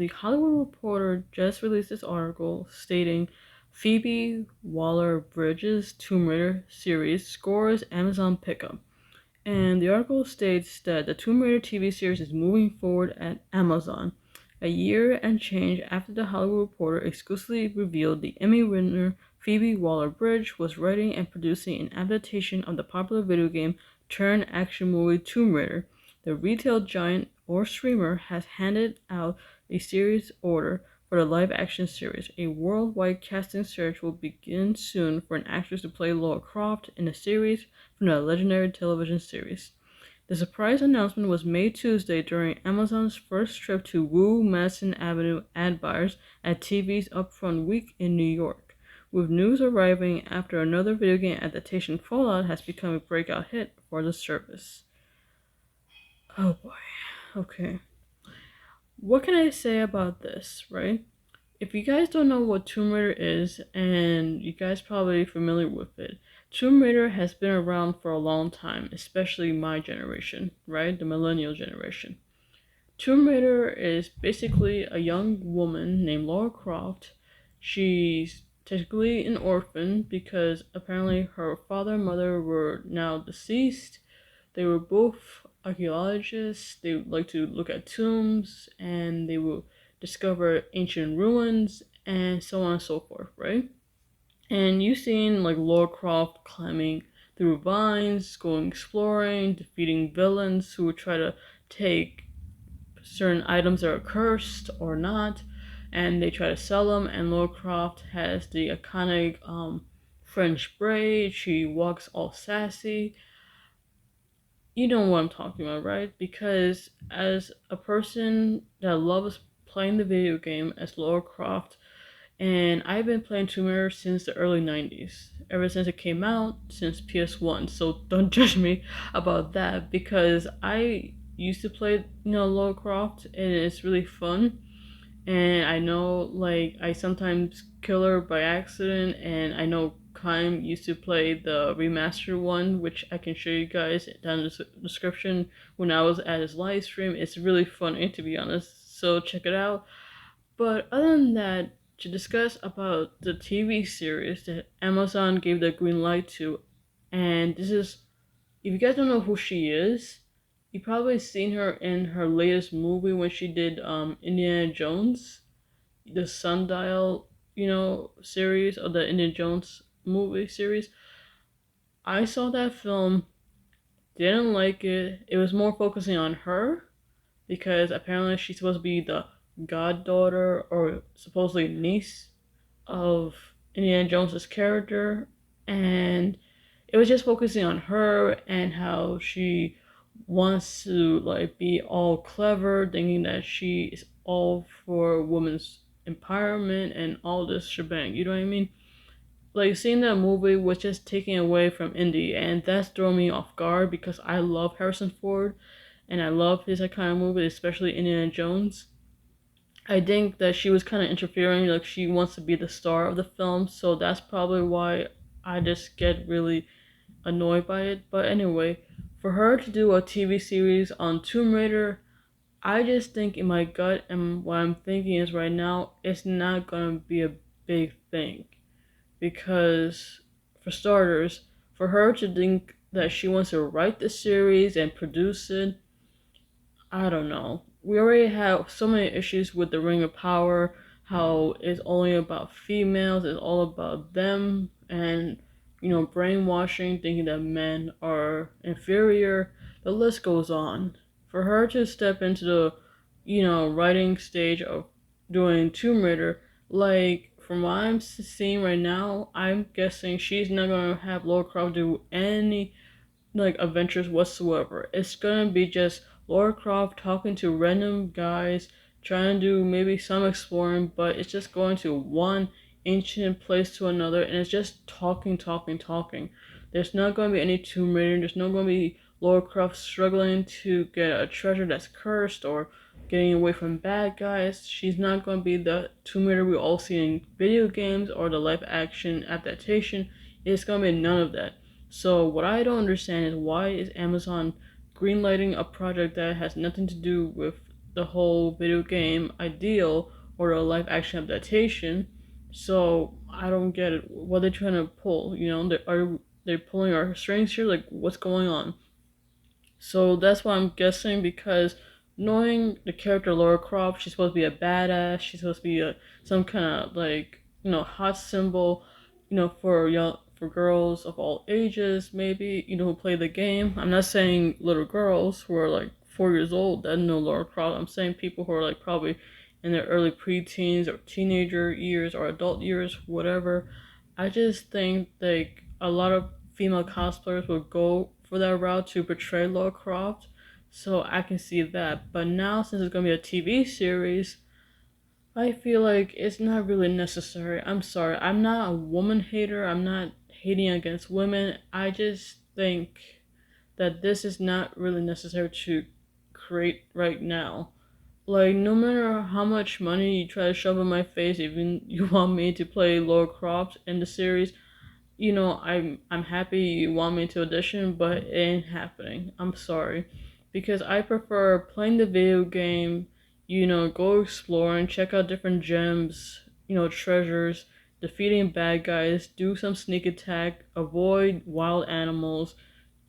The Hollywood Reporter just released this article stating Phoebe Waller-Bridge's Tomb Raider series scores Amazon pickup. And the article states that the Tomb Raider TV series is moving forward at Amazon, a year and change after the Hollywood Reporter exclusively revealed the Emmy winner Phoebe Waller-Bridge was writing and producing an adaptation of the popular video game turned action movie Tomb Raider. The retail giant or streamer has handed out a series order for the live action series. A worldwide casting search will begin soon for an actress to play Lara Croft in the series from the legendary television series. The surprise announcement was made Tuesday during Amazon's first trip to woo Madison Avenue ad buyers at TV's Upfront Week in New York, with news arriving after another video game adaptation, Fallout, has become a breakout hit for the service. Oh boy. Okay. What can I say about this, right? If you guys don't know what Tomb Raider is, and you guys probably familiar with it, Tomb Raider has been around for a long time, especially my generation, right? The millennial generation. Tomb Raider is basically a young woman named Lara Croft. She's technically an orphan because apparently her father and mother were now deceased. They were both archaeologists. They would like to look at tombs and they will discover ancient ruins and so on and so forth, right? And you've seen like Lara Croft climbing through vines, going exploring, defeating villains who would try to take certain items that are cursed or not, and they try to sell them. And Lara Croft has the iconic French braid. She walks all sassy. You know what I'm talking about, right? Because as a person that loves playing the video game as Lara Croft, and I've been playing Tomb Raider since the early 90s, ever since it came out, since PS1, so don't judge me about that, because I used to play, Lara Croft, and it's really fun, and I know, like, I sometimes kill her by accident, and I know Kime used to play the remastered one, which I can show you guys down in the description when I was at his live stream. It's really funny, to be honest, so check it out. But other than that, to discuss about the TV series that Amazon gave the green light to, and this is, if you guys don't know who she is, you probably seen her in her latest movie when she did Indiana Jones, the Sundial, series, or the Indiana Jones movie series. I saw that film, didn't like it. It was more focusing on her because apparently she's supposed to be the goddaughter or supposedly niece of Indiana Jones's character, and it was just focusing on her and how she wants to like be all clever, thinking that she is all for women's empowerment and all this shebang. You know what I mean? Like seeing that movie was just taken away from Indy, and that's throwing me off guard because I love Harrison Ford and I love his iconic movies, especially Indiana Jones. I think that she was kind of interfering, like she wants to be the star of the film, so that's probably why I just get really annoyed by it. But anyway, for her to do a TV series on Tomb Raider, I just think in my gut and what I'm thinking is right now, it's not gonna be a big thing. Because, for starters, for her to think that she wants to write the series and produce it, I don't know. We already have so many issues with the Ring of Power, how it's only about females, it's all about them, and, brainwashing, thinking that men are inferior. The list goes on. For her to step into the, writing stage of doing Tomb Raider, like, from what I'm seeing right now, I'm guessing she's not gonna have Lara Croft do any like adventures whatsoever. It's gonna be just Lara Croft talking to random guys, trying to do maybe some exploring, but it's just going to one ancient place to another, and it's just talking, talking, talking. There's not going to be any Tomb Raider. There's not going to be Lara Croft struggling to get a treasure that's cursed or getting away from bad guys. She's not going to be the Tomb Raider we all see in video games or the live action adaptation. It's going to be none of that. So what I don't understand is why is Amazon greenlighting a project that has nothing to do with the whole video game ideal or a live action adaptation. So I don't get it. What are they trying to pull? Are they pulling our strings here? Like, what's going on? So that's what I'm guessing, because knowing the character Laura Croft, she's supposed to be a badass. She's supposed to be some kind of like hot symbol, for girls of all ages, maybe who play the game. I'm not saying little girls who are like 4 years old that know Laura Croft. I'm saying people who are like probably in their early preteens or teenager years or adult years, whatever. I just think like a lot of female cosplayers will go for that route to portray Lara Croft, so I can see that. But now, since it's gonna be a TV series, I feel like it's not really necessary. I'm sorry, I'm not a woman hater. I'm not hating against women. I just think that this is not really necessary to create right now. Like, no matter how much money you try to shove in my face, even you want me to play Lara Croft in the series, I'm happy you want me to audition, but it ain't happening. I'm sorry. Because I prefer playing the video game, go exploring, check out different gems, treasures, defeating bad guys, do some sneak attack, avoid wild animals,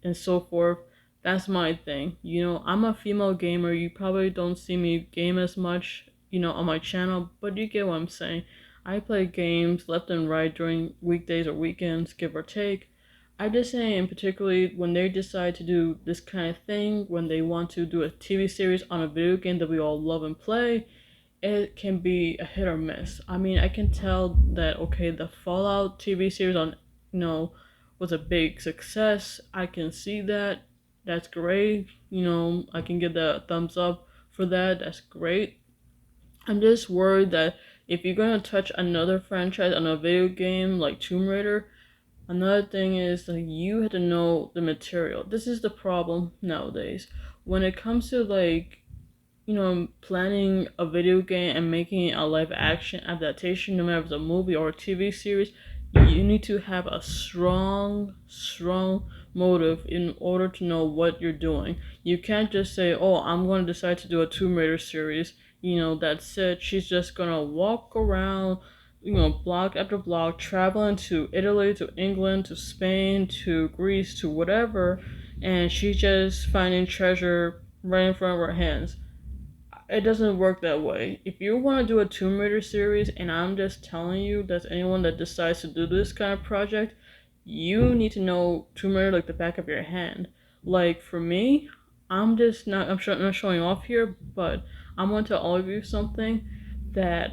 and so forth. That's my thing. I'm a female gamer. You probably don't see me game as much, on my channel, but you get what I'm saying. I play games left and right during weekdays or weekends, give or take. I just saying, particularly when they decide to do this kind of thing, when they want to do a TV series on a video game that we all love and play, it can be a hit or miss. I mean, I can tell that okay, the Fallout TV series on was a big success. I can see that. That's great. I can give the thumbs up for that. That's great. I'm just worried that if you're gonna touch another franchise on a video game like Tomb Raider, another thing is that you have to know the material. This is the problem nowadays. When it comes to like planning a video game and making it a live action adaptation, no matter if it's a movie or a TV series, you need to have a strong motive in order to know what you're doing. You can't just say, oh, I'm going to decide to do a Tomb Raider series. That's it. She's just going to walk around, block after block, traveling to Italy, to England, to Spain, to Greece, to whatever, and she's just finding treasure right in front of her hands. It doesn't work that way. If you want to do a Tomb Raider series, and I'm just telling you that anyone that decides to do this kind of project, you need to know Tomb Raider like the back of your hand. Like for me, I'm just not. I'm not showing off here, but I'm going to tell all of you something that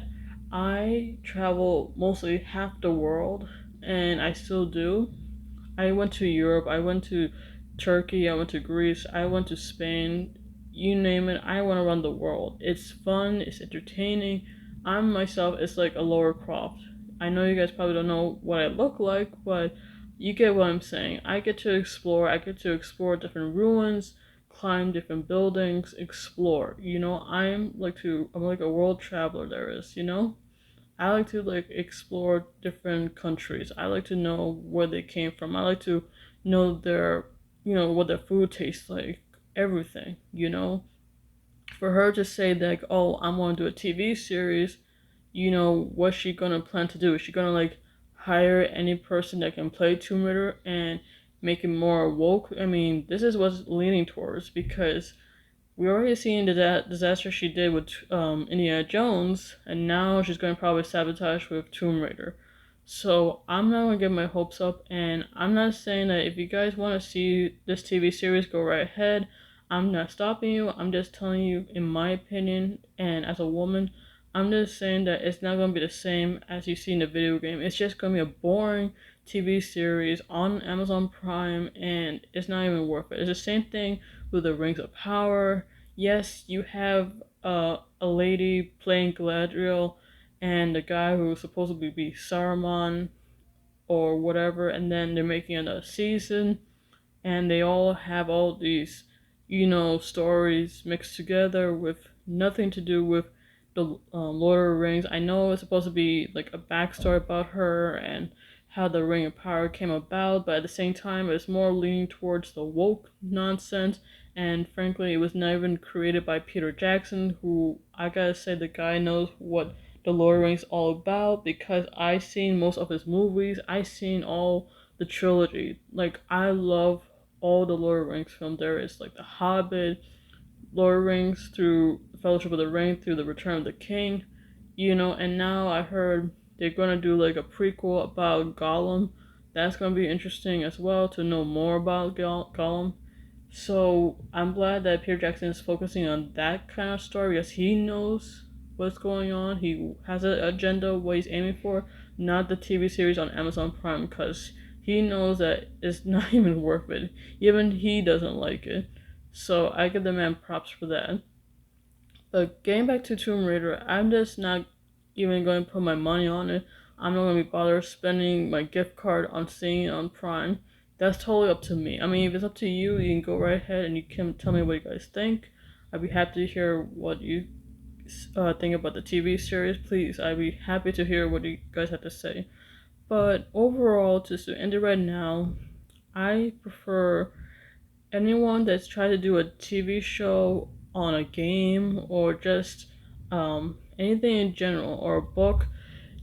I travel mostly half the world, and I still do. I went to Europe. I went to Turkey. I went to Greece. I went to Spain. You name it, I want to run the world. It's fun, it's entertaining. I'm myself, it's like a Lara Croft. I know you guys probably don't know what I look like, but you get what I'm saying. I get to explore, different ruins, climb different buildings, explore. I'm like a world traveler there is, I like to like explore different countries. I like to know where they came from. I like to know what their food tastes like, everything. For her to say that, oh, I'm going to do a TV series, what's she gonna plan to do? Is she gonna like hire any person that can play Tomb Raider and make it more woke? I mean, this is what's leaning towards, because we already seen the disaster she did with Indiana Jones, and now she's going to probably sabotage with Tomb Raider. So I'm not going to get my hopes up, and I'm not saying that if you guys want to see this TV series, go right ahead. I'm not stopping you. I'm just telling you, in my opinion, and as a woman, I'm just saying that it's not going to be the same as you see in the video game. It's just going to be a boring TV series on Amazon Prime, and it's not even worth it. It's the same thing with the Rings of Power. Yes, you have a lady playing Galadriel and the guy who's supposed to be Saruman or whatever, and then they're making another season, and they all have all these, stories mixed together with nothing to do with the Lord of the Rings. I know it's supposed to be like a backstory about her and how the Ring of Power came about, but at the same time, it's more leaning towards the woke nonsense. And frankly, it was not even created by Peter Jackson, who I gotta say the guy knows what the Lord of the Rings all about because I seen most of his movies. I seen all the trilogy. Like I love all the Lord of the Rings films there is, like The Hobbit, Lord of the Rings, through Fellowship of the Ring, through The Return of the King, and now I heard they're gonna do like a prequel about Gollum. That's gonna be interesting as well to know more about Gollum. So I'm glad that Peter Jackson is focusing on that kind of story because he knows what's going on. He has an agenda, what he's aiming for, not the TV series on Amazon Prime because he knows that it's not even worth it. Even he doesn't like it. So I give the man props for that. But getting back to Tomb Raider, I'm just not even going to put my money on it. I'm not going to be bothered spending my gift card on seeing it on Prime. That's totally up to me. I mean, if it's up to you, you can go right ahead and you can tell me what you guys think. I'd be happy to hear what you think about the TV series. Please, I'd be happy to hear what you guys have to say. But overall, just to end it right now, I prefer anyone that's trying to do a TV show on a game or just anything in general or a book,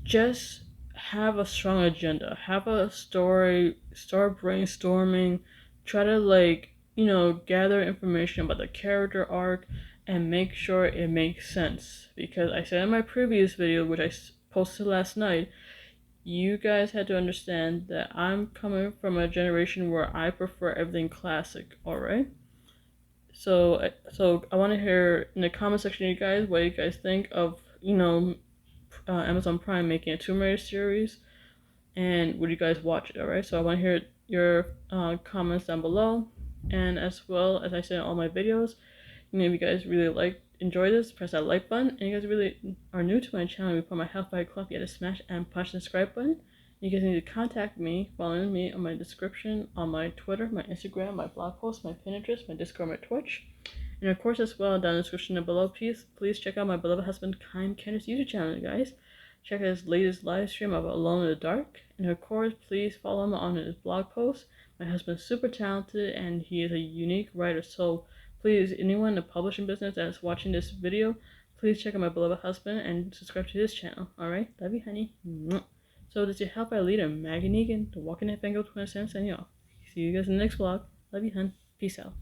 just have a strong agenda, have a story, start brainstorming, try to gather information about the character arc and make sure it makes sense. Because I said in my previous video, which I posted last night, you guys had to understand that I'm coming from a generation where I prefer everything classic, alright? So I want to hear in the comment section, you guys, what you guys think of, Amazon Prime making a Tomb Raider series, and would you guys watch it, alright? So I want to hear your comments down below, and as well as I said in all my videos, if you guys really enjoy this, press that like button. And you guys really are new to my channel, we put my Health by Club, you have to smash and punch the subscribe button. You guys need to contact me, following me on my description, on my Twitter, my Instagram, my blog post, my Pinterest, my Discord, my Twitch. And of course as well down in the description below, please check out my beloved husband Kind Candace YouTube channel, guys. Check out his latest live stream of Alone in the Dark. And of course, please follow him on his blog post. My husband's super talented and he is a unique writer, so please, anyone in the publishing business that is watching this video, please check out my beloved husband and subscribe to his channel. Alright? Love you, honey. So this is your Help by Leader, Maggie Negan, the Walking Dead Fangirl 27 signing off. See you guys in the next vlog. Love you, hun. Peace out.